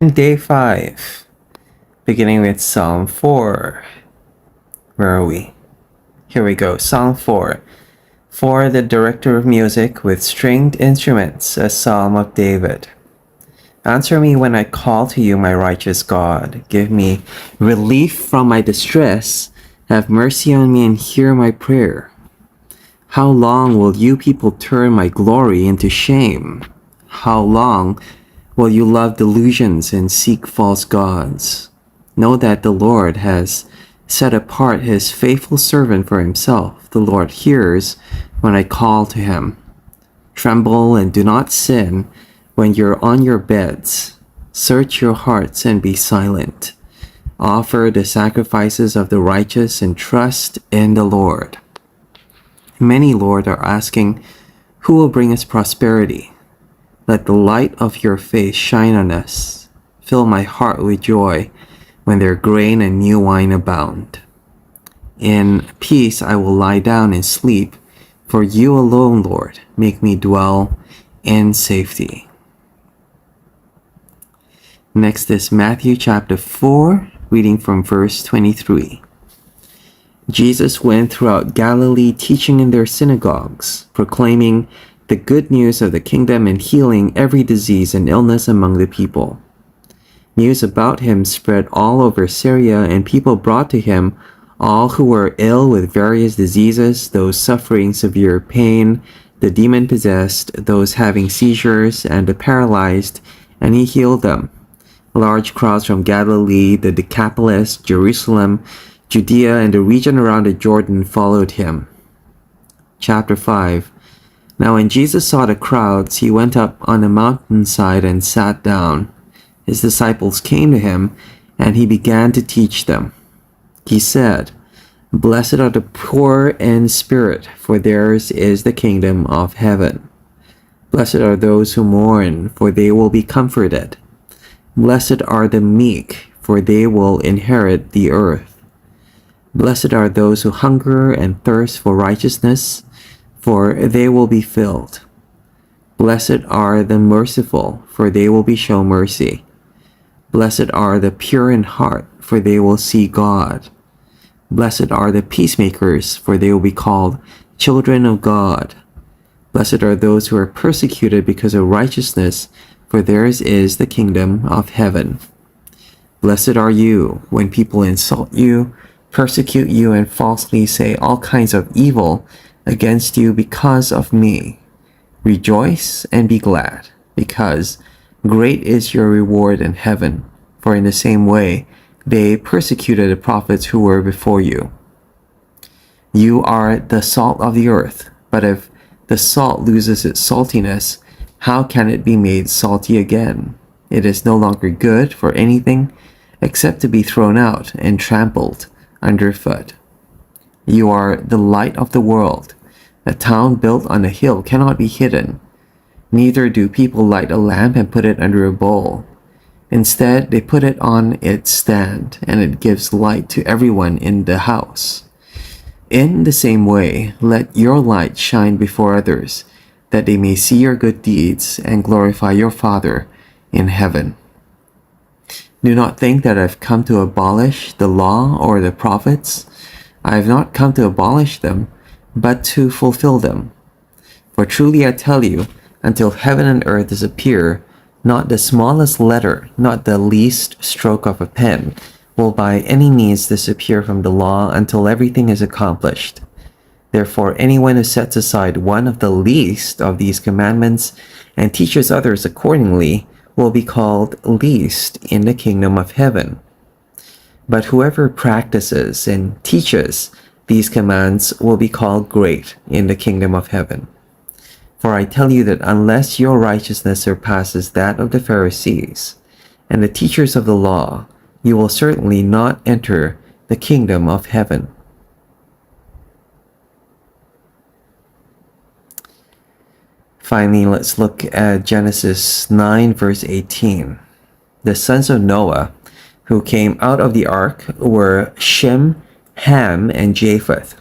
Day 5, beginning with Psalm 4. Where are we? Here we go. Psalm 4. For the director of music with stringed instruments, a psalm of David. Answer me when I call to you, my righteous God. Give me relief from my distress. Have mercy on me and hear my prayer. How long will you people turn my glory into shame? How long will you love delusions and seek false gods? Know that the Lord has set apart his faithful servant for himself. The Lord hears when I call to him. Tremble and do not sin when you're on your beds. Search your hearts and be silent. Offer the sacrifices of the righteous and trust in the Lord. Many, Lord, are asking, who will bring us prosperity? Let the light of your face shine on us. Fill my heart with joy when their grain and new wine abound. In peace I will lie down and sleep, for you alone, Lord, make me dwell in safety. Next is Matthew chapter 4, reading from verse 23. Jesus went throughout Galilee, teaching in their synagogues, proclaiming the good news of the kingdom and healing every disease and illness among the people. News about him spread all over Syria, and people brought to him all who were ill with various diseases, those suffering severe pain, the demon-possessed, those having seizures, and the paralyzed, and he healed them. Large crowds from Galilee, the Decapolis, Jerusalem, Judea, and the region around the Jordan followed him. Chapter 5. Now when Jesus saw the crowds, he went up on a mountainside and sat down. His disciples came to him, and he began to teach them. He said, Blessed are the poor in spirit, for theirs is the kingdom of heaven. Blessed are those who mourn, for they will be comforted. Blessed are the meek, for they will inherit the earth. Blessed are those who hunger and thirst for righteousness, for they will be filled. Blessed are the merciful, for they will be shown mercy. Blessed are the pure in heart, for they will see God. Blessed are the peacemakers, for they will be called children of God. Blessed are those who are persecuted because of righteousness, for theirs is the kingdom of heaven. Blessed are you when people insult you, persecute you, and falsely say all kinds of evil against you because of me. Rejoice and be glad, because great is your reward in heaven, for in the same way they persecuted the prophets who were before you. You are the salt of the earth, but if the salt loses its saltiness, how can it be made salty again? It is no longer good for anything except to be thrown out and trampled underfoot. You are the light of the world. A town built on a hill cannot be hidden. Neither do people light a lamp and put it under a bowl. Instead, they put it on its stand, and it gives light to everyone in the house. In the same way, let your light shine before others, that they may see your good deeds and glorify your Father in heaven. Do not think that I've come to abolish the law or the prophets. I have not come to abolish them, but to fulfill them. For truly I tell you, until heaven and earth disappear, not the smallest letter, not the least stroke of a pen, will by any means disappear from the law until everything is accomplished. Therefore, anyone who sets aside one of the least of these commandments and teaches others accordingly will be called least in the kingdom of heaven. But whoever practices and teaches these commands will be called great in the kingdom of heaven. For I tell you that unless your righteousness surpasses that of the Pharisees and the teachers of the law, you will certainly not enter the kingdom of heaven. Finally, let's look at Genesis 9, verse 18. The sons of Noah who came out of the ark were Shem, Ham, and Japheth.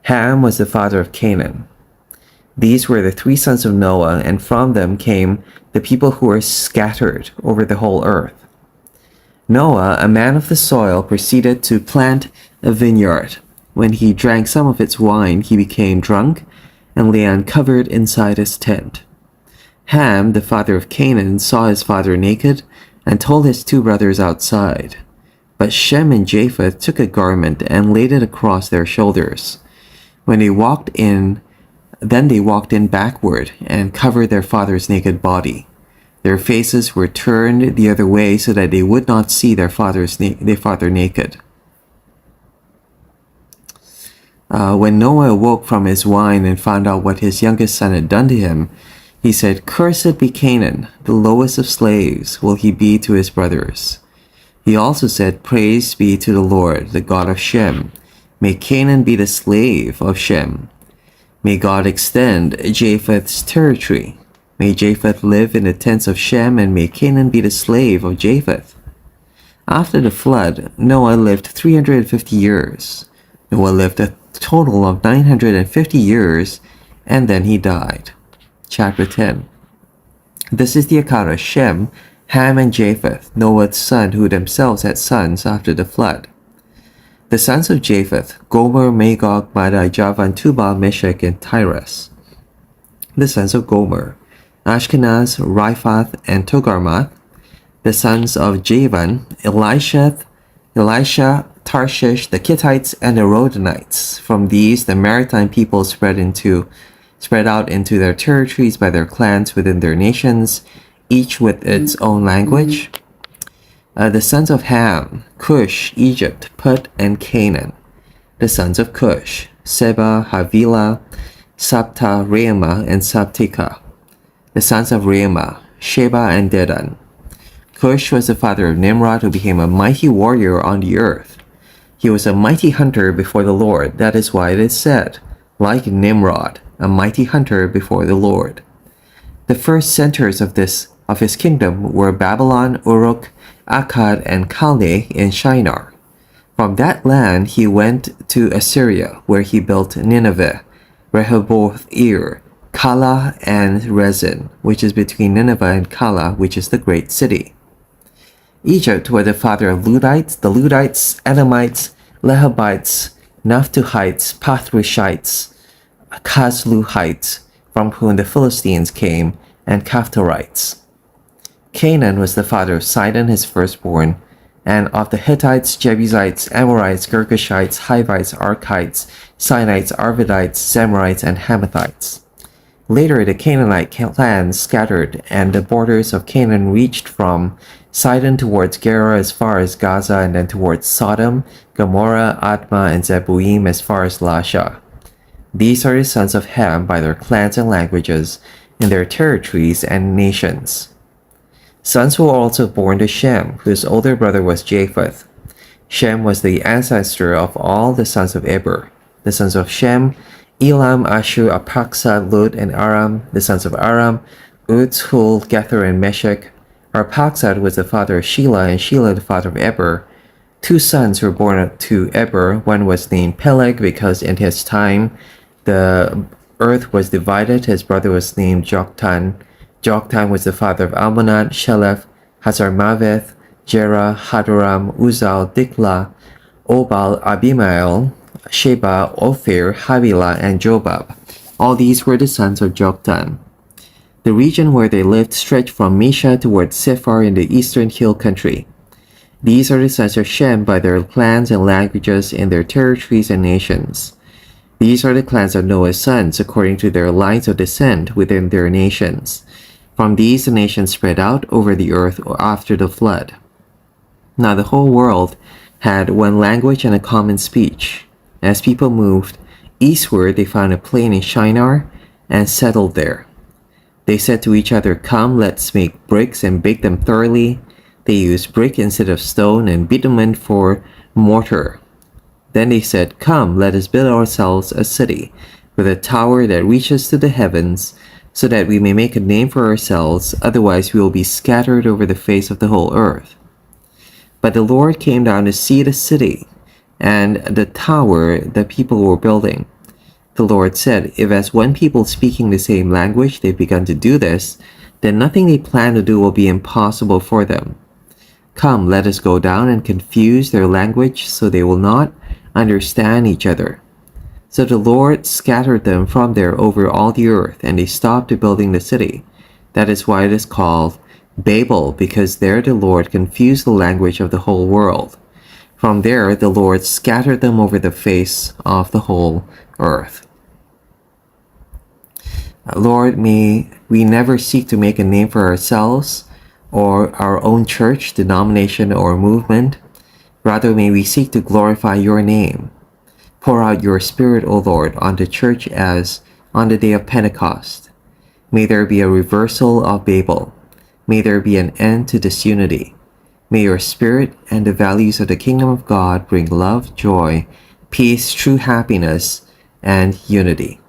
Ham was the father of Canaan. These were the three sons of Noah, and from them came the people who were scattered over the whole earth. Noah, a man of the soil, proceeded to plant a vineyard. When he drank some of its wine, he became drunk and lay uncovered inside his tent. Ham, the father of Canaan, saw his father naked and told his two brothers outside. But Shem and Japheth took a garment and laid it across their shoulders. Then they walked in backward and covered their father's naked body. Their faces were turned the other way so that they would not see their father naked. When Noah awoke from his wine and found out what his youngest son had done to him, he said, "Cursed be Canaan, the lowest of slaves will he be to his brothers." He also said, "Praise be to the Lord, the God of Shem. May Canaan be the slave of Shem. May God extend Japheth's territory. May Japheth live in the tents of Shem, and may Canaan be the slave of Japheth." After the flood, Noah lived 350 years. Noah lived a total of 950 years, and then he died. Chapter 10. This is the account of Shem, Ham, and Japheth, Noah's son, who themselves had sons after the flood. The sons of Japheth: Gomer, Magog, Madai, Javan, Tubal, Meshech, and Tiras. The sons of Gomer: Ashkenaz, Riphath, and Togarmath. The sons of Javan: Elisha, Tarshish, the Kittites, and the Rodanites. From these, the maritime people spread out into their territories by their clans within their nations, each with its own language. The sons of Ham: Cush, Egypt, Put, and Canaan. The sons of Cush: Seba, Havilah, Sabta, Reumah, and Sabteka. The sons of Reumah: Sheba and Dedan. Cush was the father of Nimrod, who became a mighty warrior on the earth. He was a mighty hunter before the Lord. That is why it is said, like Nimrod, a mighty hunter before the Lord. The first centers of his kingdom were Babylon, Uruk, Akkad, and Calneh in Shinar. From that land he went to Assyria, where he built Nineveh, Rehoboth-ir, Calah, and Rezin, which is between Nineveh and Calah, which is the great city. Egypt was the father of Ludites, the Ludites, Edomites, Lehabites, Naphtuhites, Pathrishites, Casluhites, from whom the Philistines came, and Caphtorites. Canaan was the father of Sidon, his firstborn, and of the Hittites, Jebusites, Amorites, Girgashites, Hivites, Arkites, Sinites, Arvadites, Zemarites, and Hamathites. Later, the Canaanite clans scattered, and the borders of Canaan reached from Sidon towards Gerar as far as Gaza, and then towards Sodom, Gomorrah, Admah, and Zeboim as far as Lasha. These are the sons of Ham by their clans and languages, in their territories and nations. Sons were also born to Shem, whose older brother was Japheth. Shem was the ancestor of all the sons of Eber. The sons of Shem: Elam, Ashur, Arphaxad, Lud, and Aram. The sons of Aram: Uz, Hul, Gether, and Meshech. Arphaxad was the father of Shelah, and Shelah the father of Eber. Two sons were born to Eber. One was named Peleg, because in his time the earth was divided. His brother was named Joktan. Joktan was the father of Almonad, Shelef, Hazarmaveth, Jerah, Hadoram, Uzal, Dikla, Obal, Abimael, Sheba, Ophir, Havilah, and Jobab. All these were the sons of Joktan. The region where they lived stretched from Mesha towards Sephar in the eastern hill country. These are the sons of Shem by their clans and languages in their territories and nations. These are the clans of Noah's sons according to their lines of descent within their nations. From these the nations spread out over the earth after the flood. Now the whole world had one language and a common speech. As people moved eastward, they found a plain in Shinar and settled there. They said to each other, "Come, let's make bricks and bake them thoroughly." They used brick instead of stone and bitumen for mortar. Then they said, "Come, let us build ourselves a city with a tower that reaches to the heavens, so that we may make a name for ourselves, otherwise we will be scattered over the face of the whole earth." But the Lord came down to see the city and the tower that people were building. The Lord said, "If as one people speaking the same language they've begun to do this, then nothing they plan to do will be impossible for them." Come, let us go down and confuse their language so they will not understand each other. So the Lord scattered them from there over all the earth, and they stopped building the city. That is why it is called Babel, because there the Lord confused the language of the whole world. From there the Lord scattered them over the face of the whole earth. Lord, may we never seek to make a name for ourselves or our own church, denomination, or movement. Rather, may we seek to glorify your name. Pour out your Spirit, O Lord, on the church as on the day of Pentecost. May there be a reversal of Babel. May there be an end to disunity. May your Spirit and the values of the kingdom of God bring love, joy, peace, true happiness, and unity.